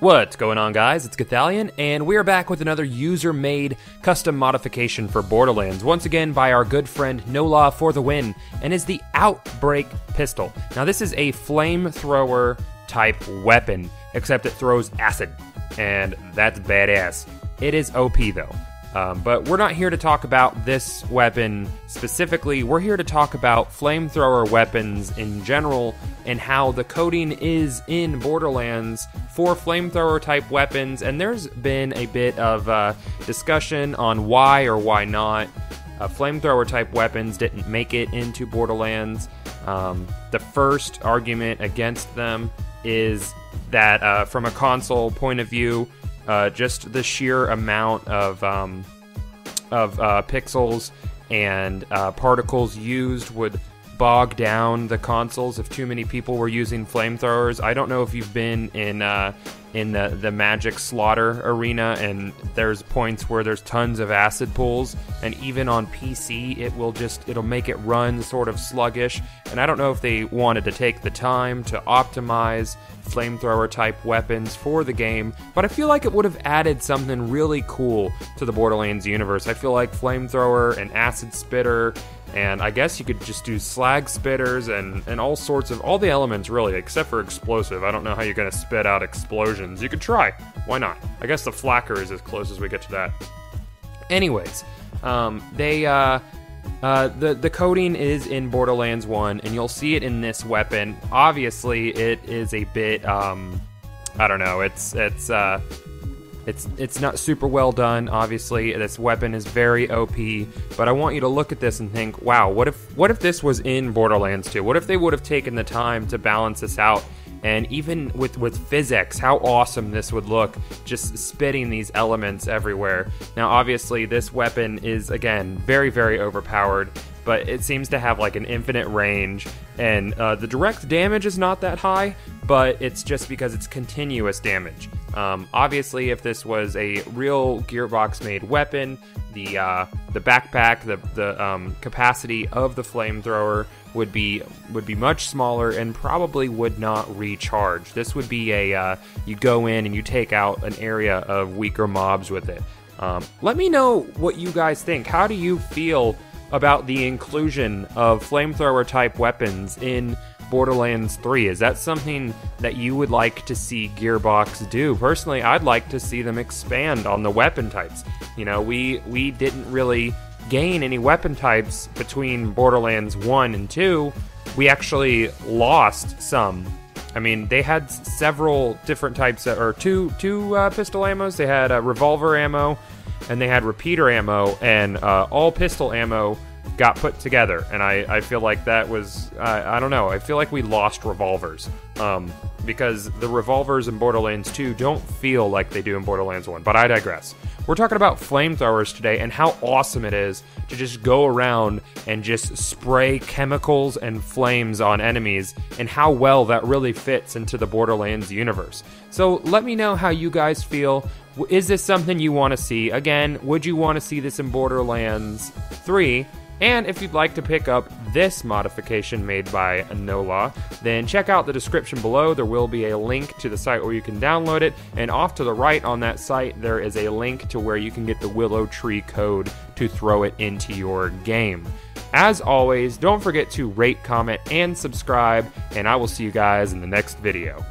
What's going on, guys? It's Gothalion, and we are back with another user-made custom modification for Borderlands, once again by our good friend Nola for the win, and is the Outbreak Pistol. Now this is a flamethrower type weapon, except it throws acid, and that's badass. It is OP though. But we're not here to talk about this weapon specifically. We're here to talk about flamethrower weapons in general and how the coding is in Borderlands for flamethrower type weapons. And there's been a bit of discussion on why or why not flamethrower type weapons didn't make it into Borderlands. The first argument against them is that from a console point of view, just the sheer amount of pixels and particles used would bog down the consoles if too many people were using flamethrowers. I don't know if you've been in the Magic Slaughter arena, and there's points where there's tons of acid pools, and even on PC it'll make it run sort of sluggish. And I don't know if they wanted to take the time to optimize flamethrower type weapons for the game, but I feel like it would have added something really cool to the Borderlands universe. I feel like flamethrower and acid spitter, and I guess you could just do slag spitters and all sorts of, all the elements really, except for explosive. I don't know how you're going to spit out explosions. You could try. Why not? I guess the flacker is as close as we get to that. Anyways, the coding is in Borderlands 1, and you'll see it in this weapon. Obviously, it is a bit, I don't know, it's not super well done. Obviously, this weapon is very OP, but I want you to look at this and think, wow, what if this was in Borderlands 2? What if they would have taken the time to balance this out? And even with physics, how awesome this would look, just spitting these elements everywhere. Now, obviously, this weapon is, again, very, very overpowered, but it seems to have like an infinite range, and the direct damage is not that high, but it's just because it's continuous damage. Obviously, if this was a real Gearbox-made weapon, the backpack, the capacity of the flamethrower would be much smaller and probably would not recharge. This would be a you go in and you take out an area of weaker mobs with it. Let me know what you guys think. How do you feel about the inclusion of flamethrower type weapons in Borderlands 3? Is that something that you would like to see Gearbox do? Personally, I'd like to see them expand on the weapon types. You know, we didn't really gain any weapon types between Borderlands 1 and 2. We actually lost some. I mean, they had several different types, or two pistol ammos. They had revolver ammo, and they had repeater ammo, and all pistol ammo got put together. And I feel like that was, I don't know, I feel like we lost revolvers. Because the revolvers in Borderlands 2 don't feel like they do in Borderlands 1, but I digress. We're talking about flamethrowers today and how awesome it is to just go around and just spray chemicals and flames on enemies, and how well that really fits into the Borderlands universe. So let me know how you guys feel. Is this something you want to see? Again, would you want to see this in Borderlands 3? And if you'd like to pick up this modification made by Nola, then check out the description below. There will be a link to the site where you can download it, and off to the right on that site there is a link to where you can get the Willow Tree code to throw it into your game. As always, don't forget to rate, comment, and subscribe, and I will see you guys in the next video.